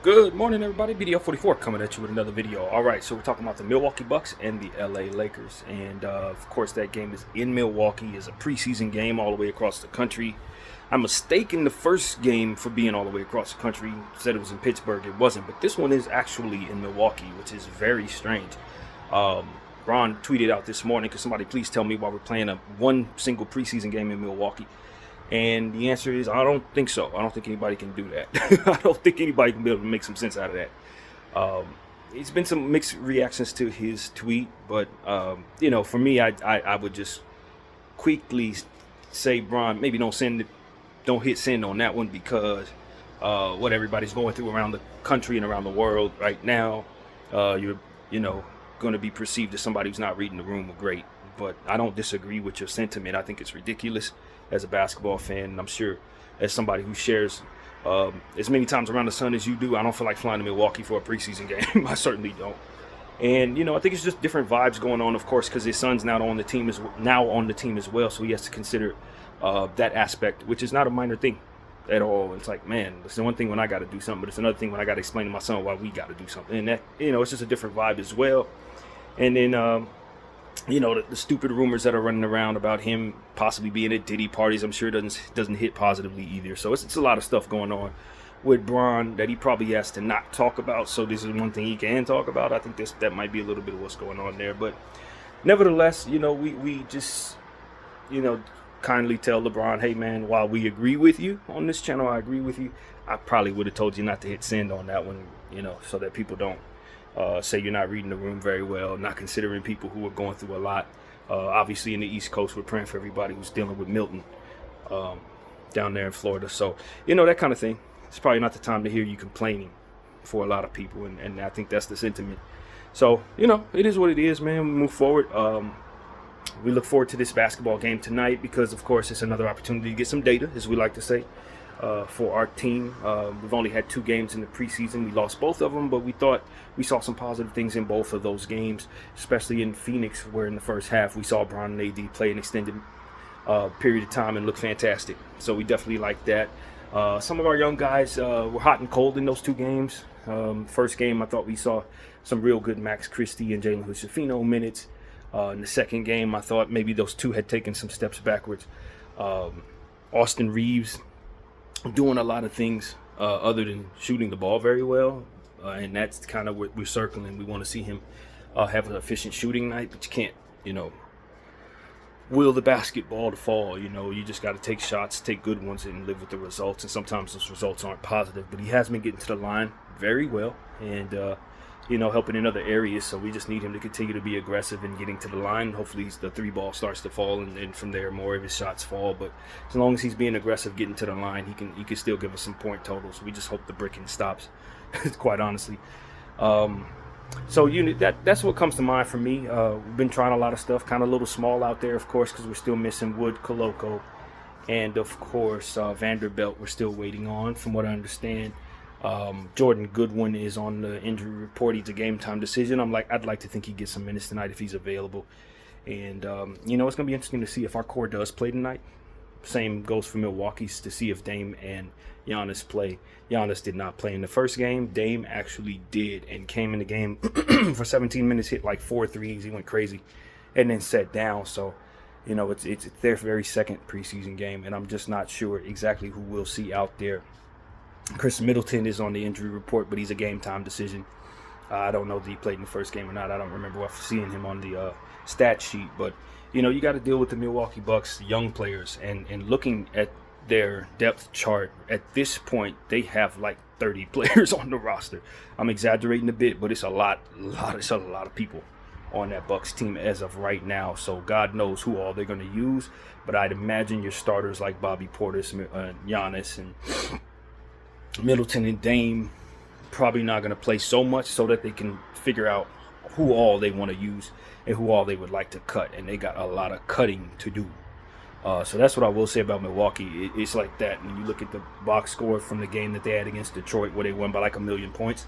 Good morning, everybody. BDL44 coming at you with another video. All right, so we're talking about the Milwaukee Bucks and the LA Lakers. And, of course, that game is in Milwaukee. It's a preseason game all the way across the country. I mistaken the first game for being all the way across the country. Said it was in Pittsburgh. It wasn't. But this one is actually in Milwaukee, which is very strange. Ron tweeted out this morning, could somebody please tell me why we're playing one single preseason game in Milwaukee? And the answer is, I don't think so. I don't think anybody can do that. I don't think anybody can be able to make some sense out of that. It's been some mixed reactions to his tweet, but, for me, I would just quickly say, Bron, maybe don't hit send on that one because what everybody's going through around the country and around the world right now, you're, going to be perceived as somebody who's not reading the room great. But I don't disagree with your sentiment. I think it's ridiculous as a basketball fan, and I'm sure as somebody who shares as many times around the sun as you do, I don't feel like flying to Milwaukee for a preseason game. I certainly don't. And I think it's just different vibes going on, of course, because his son's now on the team as well, so he has to consider that aspect, which is not a minor thing at all. It's like, man, it's the one thing when I got to do something, but it's another thing when I got to explain to my son why we got to do something, and that it's just a different vibe as well. And then the stupid rumors that are running around about him possibly being at Diddy parties, I'm sure doesn't hit positively either. So it's a lot of stuff going on with Bron that he probably has to not talk about. So this is one thing he can talk about. I think that might be a little bit of what's going on there. But nevertheless, we just, kindly tell LeBron, hey, man, while we agree with you on this channel, I agree with you. I probably would have told you not to hit send on that one, so that people don't say you're not reading the room very well, not considering people who are going through a lot. Obviously, in the East Coast, we're praying for everybody who's dealing with Milton down there in Florida. So, that kind of thing. It's probably not the time to hear you complaining for a lot of people, and I think that's the sentiment. So, it is what it is, man. We move forward. We look forward to this basketball game tonight because, of course, it's another opportunity to get some data, as we like to say. For our team. We've only had 2 games in the preseason. We lost both of them, but we thought we saw some positive things in both of those games, especially in Phoenix, where in the first half we saw Bron and AD play an extended period of time and look fantastic. So we definitely like that. Some of our young guys were hot and cold in those 2 games. First game, I thought we saw some real good Max Christie and Jalen Hood-Schifino minutes. In the second game, I thought maybe those 2 had taken some steps backwards. Austin Reeves doing a lot of things other than shooting the ball very well, and that's kind of what we're circling. We want to see him have an efficient shooting night, but you can't, will the basketball to fall. You just got to take shots, take good ones, and live with the results. And sometimes those results aren't positive, but he has been getting to the line very well, and helping in other areas. So we just need him to continue to be aggressive and getting to the line. Hopefully the 3 ball starts to fall, and from there more of his shots fall. But as long as he's being aggressive, getting to the line, he can still give us some point totals. We just hope the bricking stops, quite honestly. So that's what comes to mind for me. We've been trying a lot of stuff, kind of a little small out there, of course, because we're still missing Wood, Koloko, and of course Vanderbilt. We're still waiting on, from what I understand. Jordan Goodwin is on the injury report. He's a game time decision. I'd like to think he gets some minutes tonight if he's available. And, it's going to be interesting to see if our core does play tonight. Same goes for Milwaukee's, to see if Dame and Giannis play. Giannis did not play in the first game. Dame actually did and came in the game for 17 minutes, hit like 4 threes. He went crazy and then sat down. So, it's their very second preseason game, and I'm just not sure exactly who we'll see out there. Chris Middleton is on the injury report, but he's a game time decision. I don't know if he played in the first game or not. I don't remember seeing him on the stat sheet. But, you got to deal with the Milwaukee Bucks young players. And looking at their depth chart, at this point, they have like 30 players on the roster. I'm exaggerating a bit, but it's a lot of people on that Bucks team as of right now. So God knows who all they're going to use. But I'd imagine your starters like Bobby Portis, Giannis, and Middleton and Dame probably not going to play so much, so that they can figure out who all they want to use and who all they would like to cut. And they got a lot of cutting to do. So that's what I will say about Milwaukee. It's like that. When you look at the box score from the game that they had against Detroit, where they won by like 1 million points,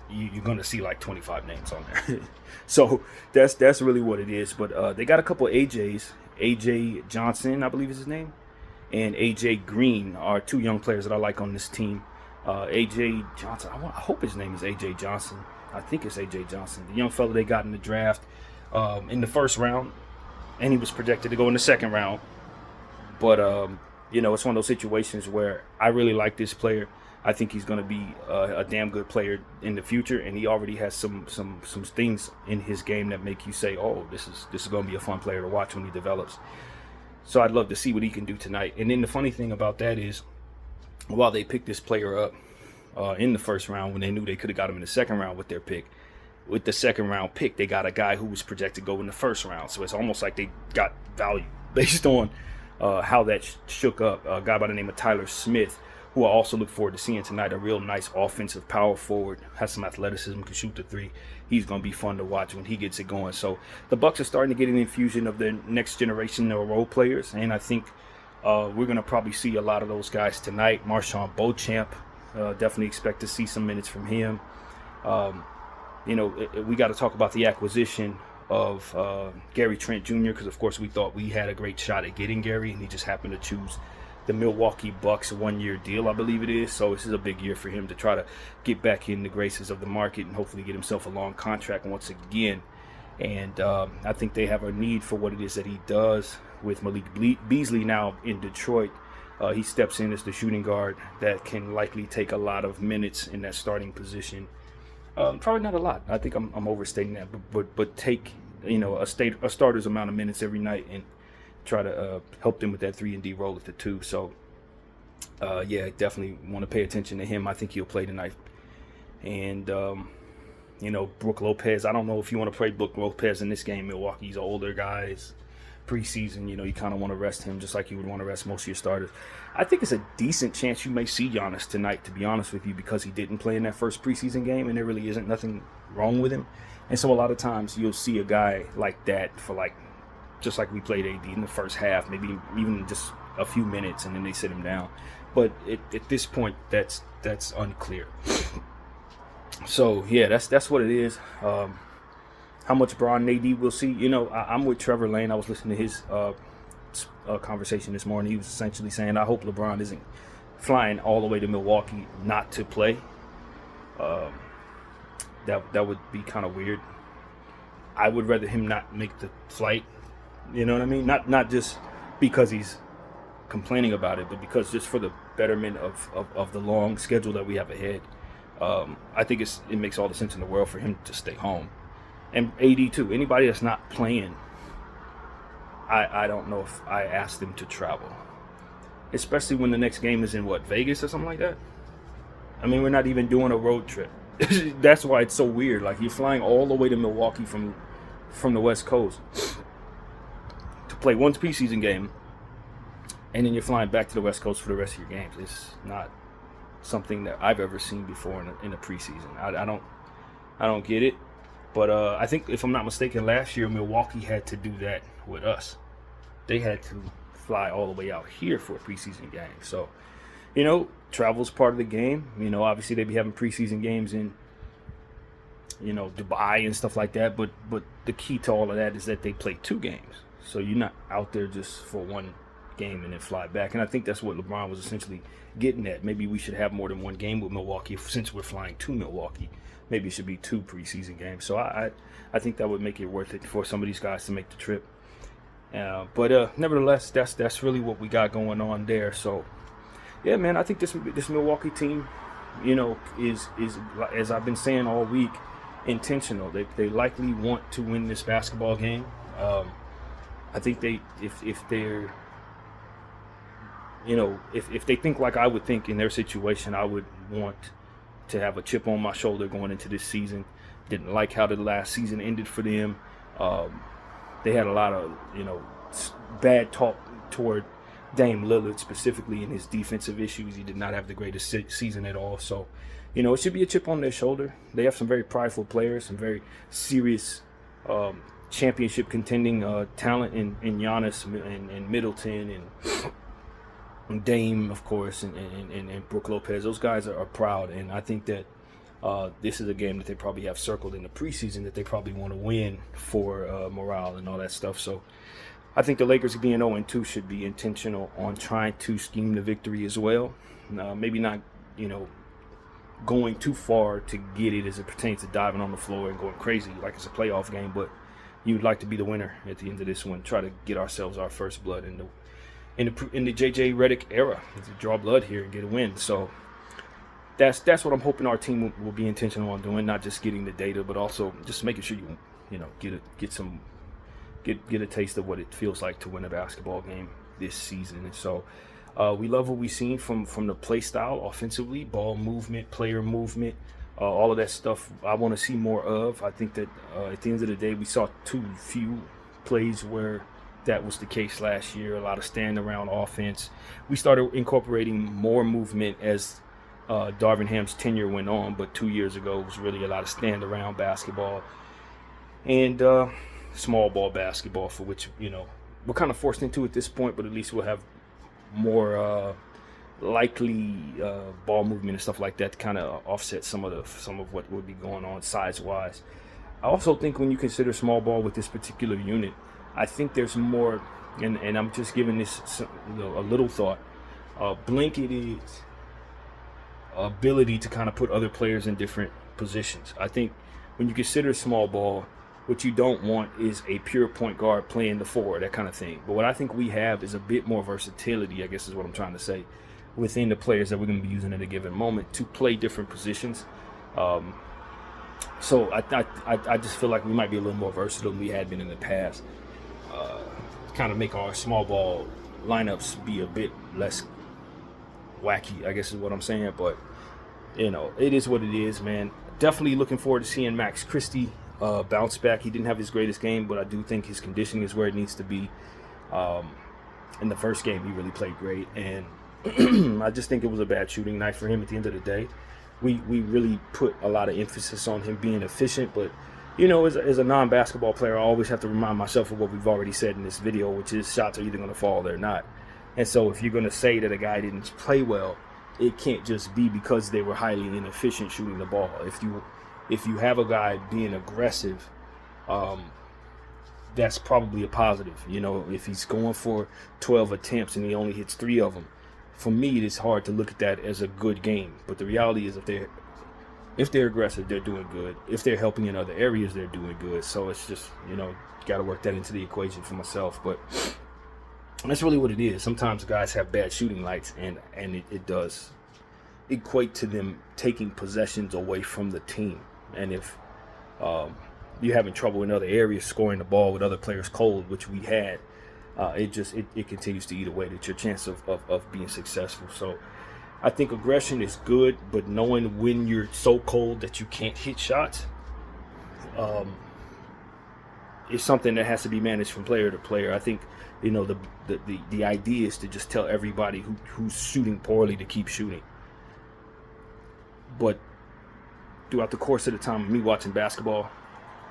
you're going to see like 25 names on there. So that's really what it is. But they got a couple of AJs. AJ Johnson, I believe is his name, and AJ Green are 2 young players that I like on this team. AJ Johnson. I hope his name is AJ Johnson. I think it's AJ Johnson, the young fella they got in the draft in the first round, and he was projected to go in the second round. But it's one of those situations where I really like this player. I think he's going to be a damn good player in the future, and he already has some things in his game that make you say, "Oh, this is going to be a fun player to watch when he develops." So I'd love to see what he can do tonight. And then the funny thing about that is, while they picked this player up in the first round, when they knew they could have got him in the second round with their pick, with the second round pick, they got a guy who was projected to go in the first round. So it's almost like they got value based on how that shook up. A guy by the name of Tyler Smith, who I also look forward to seeing tonight, a real nice offensive power forward, has some athleticism, can shoot the three. He's going to be fun to watch when he gets it going. So the Bucks are starting to get an infusion of the next generation of role players, and I think we're going to probably see a lot of those guys tonight. Marshawn Beauchamp, definitely expect to see some minutes from him. We got to talk about the acquisition of Gary Trent Jr. because, of course, we thought we had a great shot at getting Gary, and he just happened to choose the Milwaukee Bucks 1-year deal, I believe it is. So this is a big year for him to try to get back in the graces of the market and hopefully get himself a long contract once again. And I think they have a need for what it is that he does with Malik Beasley now in Detroit. He steps in as the shooting guard that can likely take a lot of minutes in that starting position. Probably not a lot. I think I'm overstating that, but take a starter's amount of minutes every night and try to help them with that 3-and-D role at the 2. So, definitely want to pay attention to him. I think he'll play tonight. And, Brook Lopez. I don't know if you want to play Brook Lopez in this game. Milwaukee's older guys. Preseason, you kind of want to rest him just like you would want to rest most of your starters. I think it's a decent chance you may see Giannis tonight, to be honest with you, because he didn't play in that first preseason game, and there really isn't nothing wrong with him. And so a lot of times you'll see a guy like that for just like we played AD in the first half, maybe even just a few minutes, and then they sit him down. But at this point, that's unclear. So yeah, that's what it is. How much Bron and AD we'll see. I'm with Trevor Lane. I was listening to his conversation this morning. He was essentially saying, I hope LeBron isn't flying all the way to Milwaukee not to play. That would be kind of weird. I would rather him not make the flight. You know what I mean? Not just because he's complaining about it, but because just for the betterment of the long schedule that we have ahead. I think it makes all the sense in the world for him to stay home. And AD too. Anybody that's not playing, I don't know if I asked them to travel. Especially when the next game is in, Vegas or something like that? I mean, we're not even doing a road trip. That's why it's so weird. Like, you're flying all the way to Milwaukee from the West Coast to play one preseason game, and then you're flying back to the West Coast for the rest of your games. It's not something that I've ever seen before in a preseason. I don't get it. But I think, if I'm not mistaken, last year Milwaukee had to do that with us. They had to fly all the way out here for a preseason game. So, travel's part of the game. Obviously they be having preseason games in, Dubai and stuff like that. But the key to all of that is that they play 2 games. So you're not out there just for one game and then fly back. And I think that's what LeBron was essentially getting at. Maybe we should have more than one game with Milwaukee since we're flying to Milwaukee. Maybe it should be 2 preseason games. So I think that would make it worth it for some of these guys to make the trip. But nevertheless, that's really what we got going on there. So yeah, man, I think this Milwaukee team, is as I've been saying all week, intentional. They likely want to win this basketball game. I think if they're if they think like I would think in their situation, I would want to have a chip on my shoulder going into this season. Didn't like how the last season ended for them. They had a lot of, bad talk toward Dame Lillard, specifically in his defensive issues. He did not have the greatest season at all. So, it should be a chip on their shoulder. They have some very prideful players, some very serious championship contending talent in Giannis and Middleton and Dame, of course, and Brook Lopez. Those guys are proud, and I think that this is a game that they probably have circled in the preseason that they probably want to win for morale and all that stuff. So I think the Lakers being 0-2 should be intentional on trying to scheme the victory as well. Maybe not, going too far to get it as it pertains to diving on the floor and going crazy like it's a playoff game, but you'd like to be the winner at the end of this one. Try to get ourselves our first blood in the JJ Redick era, to draw blood here and get a win. So that's what I'm hoping our team will be intentional on doing, not just getting the data, but also just making sure you know get a taste of what it feels like to win a basketball game this season. And so we love what we've seen from the play style offensively, ball movement, player movement, all of that stuff I want to see more of. I think that at the end of the day, we saw too few plays where that was the case last year. A lot of stand around offense. We started incorporating more movement as Darvin Ham's tenure went on, but 2 years ago it was really a lot of stand around basketball and small ball basketball, for which, you know, we're kind of forced into at this point, but at least we'll have more likely ball movement and stuff like that to kind of offset some of what would be going on size wise. I also think when you consider small ball with this particular unit, I think there's more, and I'm just giving this a little thought. Blankett's ability to kind of put other players in different positions. I think when you consider small ball, what you don't want is a pure point guard playing the four, that kind of thing. But what I think we have is a bit more versatility, I guess is what I'm trying to say, within the players that we're going to be using at a given moment to play different positions. So I just feel like we might be a little more versatile than we had been in the past. Kind of make our small ball lineups be a bit less wacky, I guess is what I'm saying. But, you know, it is what it is, man. Definitely looking forward to seeing Max Christie bounce back. He didn't have his greatest game, but I do think his conditioning is where it needs to be. In the first game, he really played great, and I just think it was a bad shooting night for him at the end of the day. We really put a lot of emphasis on him being efficient, but, you know, as a non-basketball player, I always have to remind myself of what we've already said in this video, which is shots are either going to fall or they're not. And so if you're going to say that a guy didn't play well, it can't just be because they were highly inefficient shooting the ball. If you have a guy being aggressive, that's probably a positive. You know, if he's going for 12 attempts and he only hits 3 of them, for me, it's hard to look at that as a good game. But the reality is, if they're aggressive, they're doing good. If they're helping in other areas, they're doing good. So it's just, you know, got to work that into the equation for myself. But that's really what it is. Sometimes guys have bad shooting nights, and it does equate to them taking possessions away from the team. And if you're having trouble in other areas scoring the ball with other players cold, which we had, it continues to eat away at your chance of being successful. So I think aggression is good, but knowing when you're so cold that you can't hit shots is something that has to be managed from player to player. I think, you know, the idea is to just tell everybody who's shooting poorly to keep shooting. But throughout the course of the time of me watching basketball,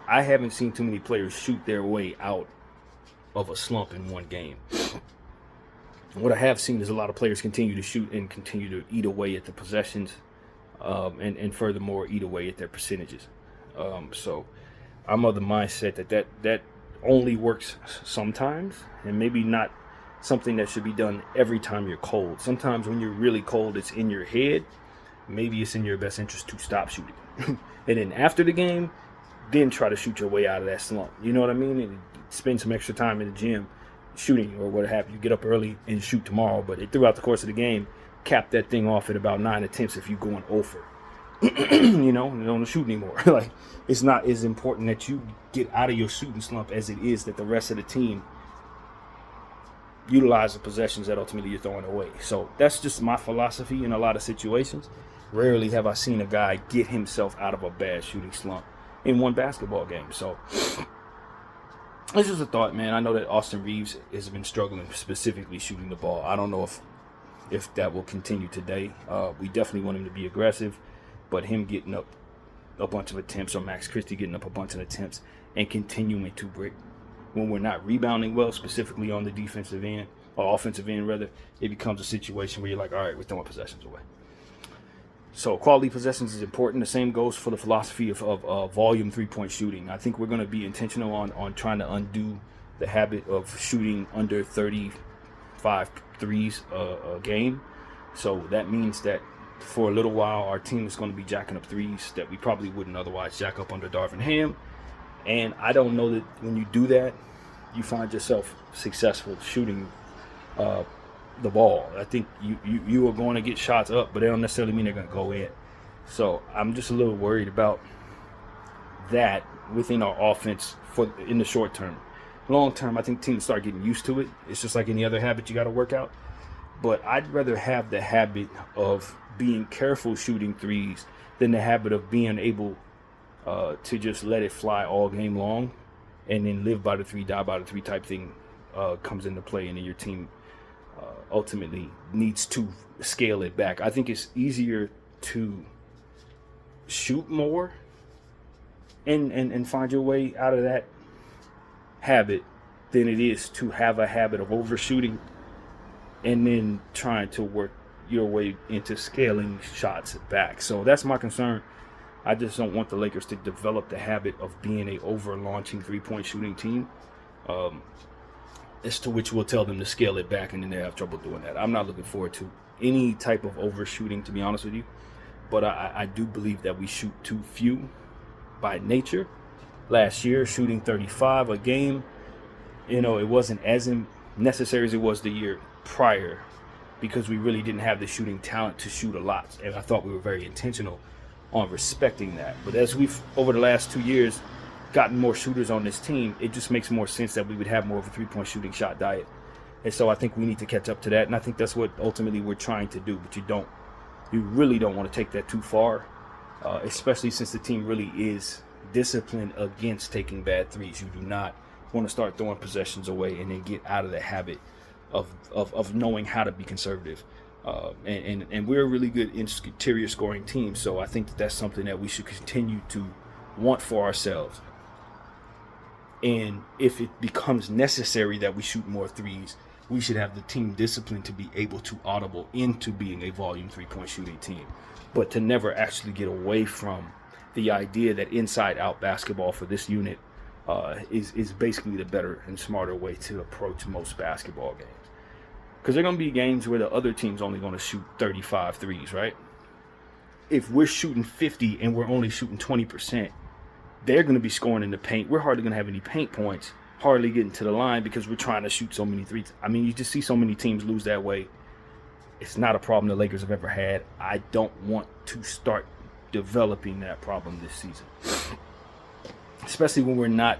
I haven't seen too many players shoot their way out of a slump in one game. What I have seen is a lot of players continue to shoot and continue to eat away at the possessions, and furthermore eat away at their percentages. So I'm of the mindset that only works sometimes, and maybe not something that should be done every time you're cold. Sometimes when you're really cold, it's in your head. Maybe it's in your best interest to stop shooting. And then after the game, then try to shoot your way out of that slump. You know what I mean? And spend some extra time in the gym shooting or what have you. Get up early and shoot tomorrow. But throughout the course of the game, cap that thing off at about 9 attempts if you're going over. You know, you don't shoot anymore. Like, it's not as important that you get out of your shooting slump as it is that the rest of the team utilize the possessions that ultimately you're throwing away. So that's just my philosophy in a lot of situations. Rarely have I seen a guy get himself out of a bad shooting slump in one basketball game. So it's just a thought, man. I know that Austin Reeves has been struggling specifically shooting the ball. I don't know if that will continue today. We definitely want him to be aggressive, but him getting up a bunch of attempts, or Max Christie getting up a bunch of attempts and continuing to break when we're not rebounding well, specifically on the defensive end or offensive end rather, it becomes a situation where you're like, all right, we're throwing possessions away. So quality possessions is important. The same goes for the philosophy of volume three-point shooting. I think we're going to be intentional on trying to undo the habit of shooting under 35 threes a game. So that means that for a little while, our team is going to be jacking up threes that we probably wouldn't otherwise jack up under Darvin Ham. And I don't know that when you do that, you find yourself successful shooting the ball. I think you are going to get shots up, but they don't necessarily mean they're going to go in. So I'm just a little worried about that within our offense in the short term. Long term, I think teams start getting used to it. It's just like any other habit you got to work out. But I'd rather have the habit of being careful shooting threes than the habit of being able to just let it fly all game long and then live by the three, die by the three type thing comes into play, and then your team ultimately needs to scale it back. I think it's easier to shoot more and find your way out of that habit than it is to have a habit of overshooting and then trying to work your way into scaling shots back. So that's my concern. I just don't want the Lakers to develop the habit of being a over-launching three-point shooting team, as to which we'll tell them to scale it back, and then they have trouble doing that. I'm not looking forward to any type of overshooting, to be honest with you. But I do believe that we shoot too few by nature. Last year, shooting 35 a game, it wasn't as necessary as it was the year prior, because we really didn't have the shooting talent to shoot a lot. And I thought we were very intentional on respecting that. But as we've, over the last 2 years, gotten more shooters on this team, it just makes more sense that we would have more of a three-point shooting shot diet. And so I think we need to catch up to that. And I think that's what ultimately we're trying to do. But you really don't want to take that too far, especially since the team really is disciplined against taking bad threes. You do not want to start throwing possessions away and then get out of the habit of knowing how to be conservative. And we're a really good interior scoring team, so I think that's something that we should continue to want for ourselves. And if it becomes necessary that we shoot more threes, we should have the team disciplined to be able to audible into being a volume three-point shooting team, but to never actually get away from the idea that inside-out basketball for this unit is basically the better and smarter way to approach most basketball games. Because there are going to be games where the other team's only going to shoot 35 threes, right? If we're shooting 50 and we're only shooting 20%, they're going to be scoring in the paint. We're hardly going to have any paint points, hardly getting to the line because we're trying to shoot so many threes. I mean, you just see so many teams lose that way. It's not a problem the Lakers have ever had. I don't want to start developing that problem this season, especially when we're not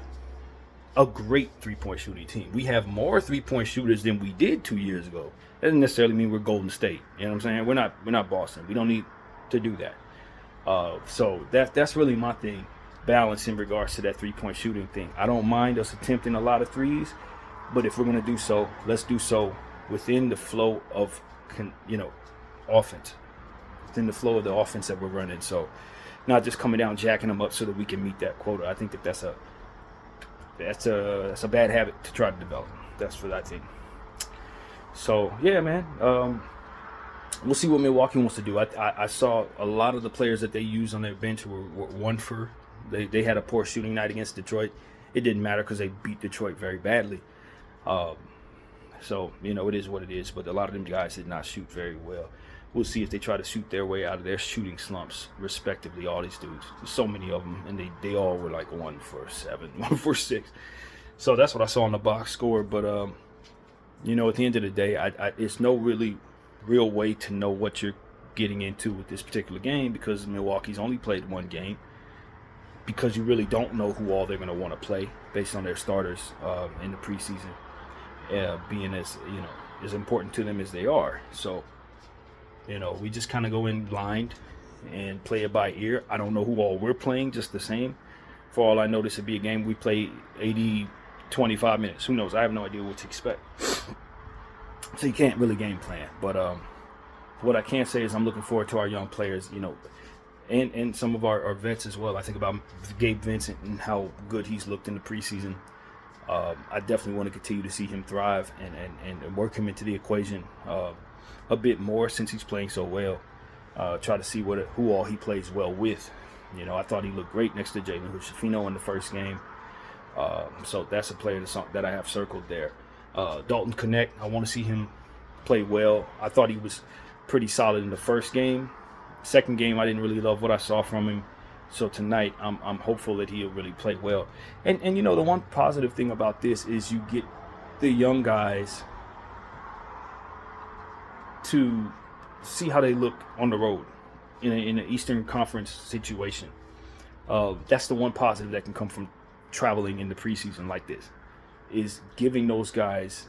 a great three-point shooting team. We have more three-point shooters than we did 2 years ago. That doesn't necessarily mean we're Golden State. You know what I'm saying? We're not Boston. We don't need to do that. So that's really my thing. Balance in regards to that three-point shooting thing. I don't mind us attempting a lot of threes, but if we're going to do so, let's do so within the flow of offense, within the flow of the offense that we're running. So not just coming down jacking them up so that we can meet that quota. I think that's a bad habit to try to develop. That's what I think. So yeah, man. We'll see what Milwaukee wants to do. I saw a lot of the players that they used on their bench were one for. They had a poor shooting night against Detroit. It didn't matter because they beat Detroit very badly. So it is what it is. But a lot of them guys did not shoot very well. We'll see if they try to shoot their way out of their shooting slumps, respectively. All these dudes, there's so many of them, and they all were like 1 for 7, 1 for 6. So that's what I saw on the box score. But at the end of the day, it's no really real way to know what you're getting into with this particular game because Milwaukee's only played one game. Because you really don't know who all they're going to want to play based on their starters in the preseason, being as important to them as they are. So. We just kind of go in blind and play it by ear. I don't know who all we're playing, just the same. For all I know, this would be a game we play 80, 25 minutes. Who knows? I have no idea what to expect. So you can't really game plan. But what I can say is I'm looking forward to our young players, and some of our vets as well. I think about Gabe Vincent and how good he's looked in the preseason. I definitely want to continue to see him thrive and work him into the equation a bit more since he's playing so well. Try to see who all he plays well with. I thought he looked great next to Jalen Hood-Schifino in the first game. So that's a player that I have circled there. Dalton Connect, I want to see him play well. I thought he was pretty solid in the first game. Second game, I didn't really love what I saw from him. So tonight, I'm hopeful that he'll really play well. And you know, the one positive thing about this is you get the young guys to see how they look on the road in an Eastern Conference situation. That's the one positive that can come from traveling in the preseason like this, is giving those guys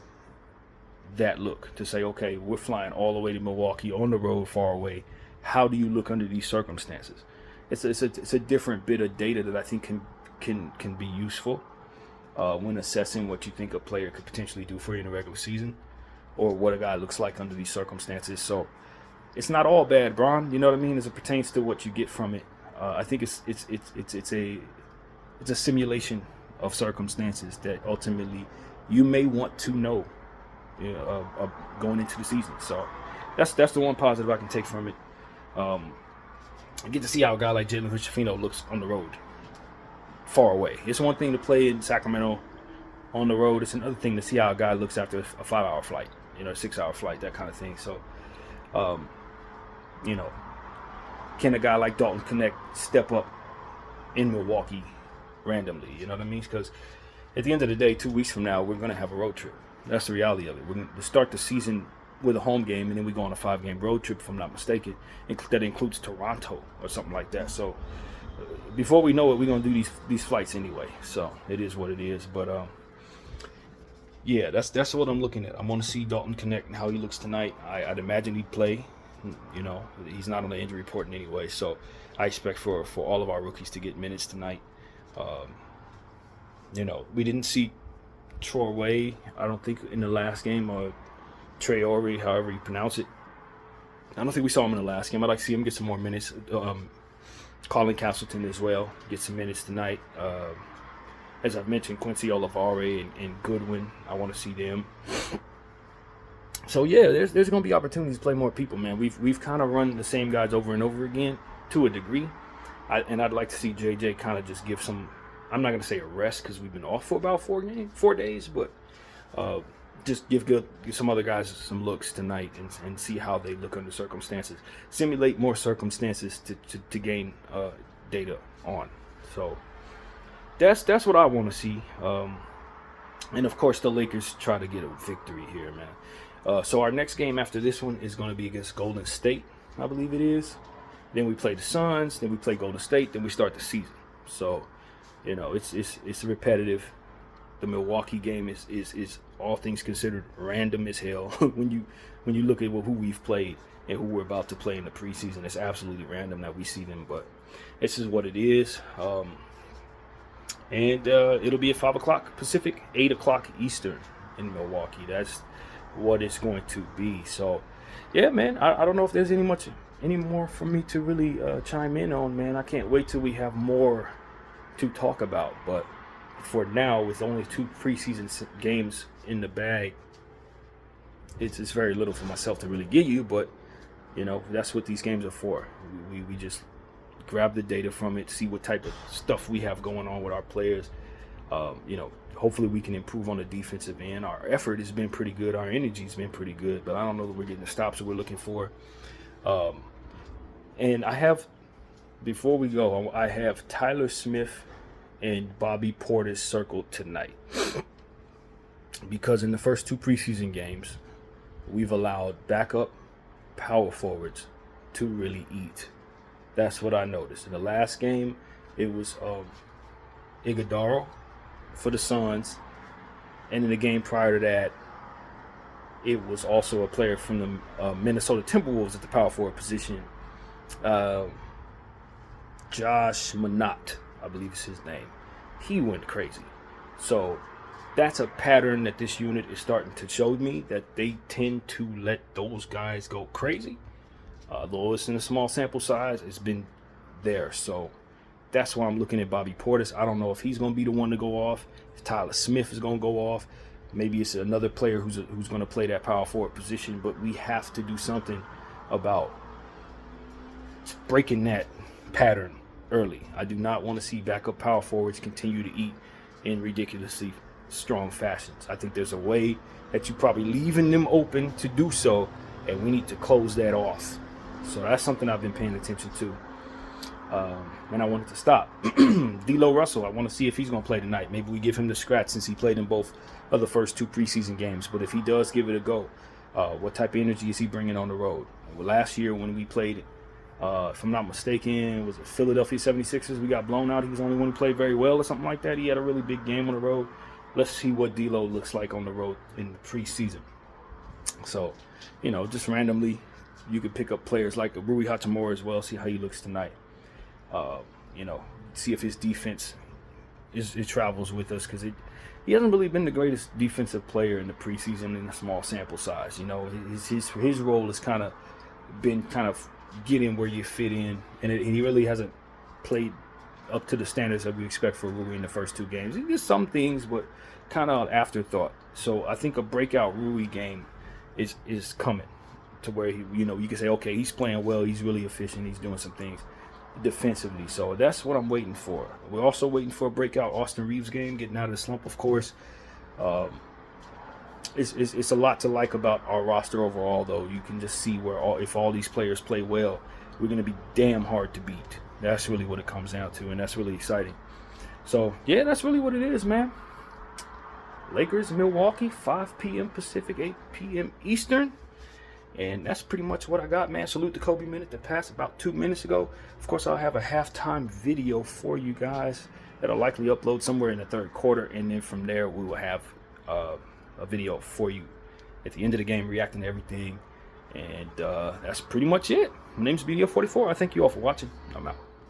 that look to say, okay, we're flying all the way to Milwaukee on the road, far away. How do you look under these circumstances? It's a different bit of data that I think can be useful when assessing what you think a player could potentially do for you in the regular season, or what a guy looks like under these circumstances. So it's not all bad, Bron. You know what I mean? As it pertains to what you get from it, I think it's a simulation of circumstances that ultimately you may want to know, going into the season. So that's the one positive I can take from it. I get to see how a guy like Jalen Hood-Schifino looks on the road, far away. It's one thing to play in Sacramento on the road. It's another thing to see how a guy looks after a 5-hour flight, a 6-hour flight, that kind of thing. So, can a guy like Dalton Connect step up in Milwaukee randomly? You know what I mean? Because at the end of the day, 2 weeks from now, we're going to have a road trip. That's the reality of it. We're going to start the season with a home game, and then we go on a 5-game road trip, if I'm not mistaken. That includes Toronto or something like that. So before we know it, we're going to do these flights anyway. So it is what it is. But yeah, that's what I'm looking at. I want to see Dalton Connect and how he looks tonight. I'd imagine he'd play. He's not on the injury report in any way. So I expect for all of our rookies to get minutes tonight. We didn't see Troy Way, I don't think, in the last game, or Traore, however you pronounce it. I don't think we saw him in the last game. I'd like to see him get some more minutes. Colin Castleton as well, get some minutes tonight. As I've mentioned, Quincy Olivare and Goodwin, I want to see them. So yeah, there's going to be opportunities to play more people, man. We've kind of run the same guys over and over again to a degree. I'd like to see JJ kind of just give some, I'm not going to say a rest because we've been off for about 4 days, but just give some other guys some looks tonight and see how they look under circumstances. Simulate more circumstances to gain data on. So that's what I want to see. And of course, the Lakers try to get a victory here, man. So our next game after this one is going to be against Golden State, I believe it is. Then we play the Suns. Then we play Golden State. Then we start the season. So, it's repetitive. The Milwaukee game is all things considered random as hell. when you look at who we've played and who we're about to play in the preseason, it's absolutely random that we see them. But this is what it is. And it'll be at 5 o'clock Pacific, 8 o'clock Eastern in Milwaukee. That's what it's going to be. So, yeah, man, I don't know if there's any more for me to really chime in on, man. I can't wait till we have more to talk about. But for now, with only 2 preseason games in the bag, it's very little for myself to really give you. But, that's what these games are for. We just grab the data from it, see what type of stuff we have going on with our players. Hopefully we can improve on the defensive end. Our effort has been pretty good. Our energy's been pretty good, but I don't know that we're getting the stops that we're looking for. And before we go, I have Tyler Smith and Bobby Portis circled tonight. Because in the first 2 preseason games, we've allowed backup power forwards to really eat. That's what I noticed. In the last game, it was Iguodala for the Suns. And in the game prior to that, it was also a player from the Minnesota Timberwolves at the power forward position. Josh Minott, I believe is his name. He went crazy. So that's a pattern that this unit is starting to show me, that they tend to let those guys go crazy. Though it's in a small sample size, it's been there. So that's why I'm looking at Bobby Portis. I don't know if he's going to be the one to go off, if Tyler Smith is going to go off. Maybe it's another player who's going to play that power forward position. But we have to do something about breaking that pattern early. I do not want to see backup power forwards continue to eat in ridiculously strong fashions. I think there's a way that you're probably leaving them open to do so, and we need to close that off. So that's something I've been paying attention to. And I wanted to stop. D'Lo Russell, I want to see if he's going to play tonight. Maybe we give him the scratch since he played in both of the first 2 preseason games. But if he does give it a go, what type of energy is he bringing on the road? Well, last year when we played, if I'm not mistaken, was it Philadelphia 76ers? We got blown out. He was the only one who played very well or something like that. He had a really big game on the road. Let's see what D'Lo looks like on the road in the preseason. So, just randomly, you could pick up players like Rui Hachimura as well, see how he looks tonight. See if his defense it travels with us, because he hasn't really been the greatest defensive player in the preseason in a small sample size. His role has kind of been getting where you fit in, and he really hasn't played up to the standards that we expect for Rui in the first 2 games. He did some things, but kind of an afterthought. So I think a breakout Rui game is coming to where you can say, okay, he's playing well, he's really efficient, he's doing some things defensively. So that's what I'm waiting for. We're also waiting for a breakout Austin Reeves game, getting out of the slump, of course. It's a lot to like about our roster overall, though. You can just see where if all these players play well, we're going to be damn hard to beat. That's really what it comes down to, and that's really exciting. So, yeah, that's really what it is, man. Lakers, Milwaukee, 5 p.m. Pacific, 8 p.m. Eastern. And that's pretty much what I got, man. Salute the Kobe minute that passed about 2 minutes ago. Of course, I'll have a halftime video for you guys that I'll likely upload somewhere in the 3rd quarter. And then from there, we will have a video for you at the end of the game, reacting to everything. And that's pretty much it. My name's BDO44. I thank you all for watching. I'm out.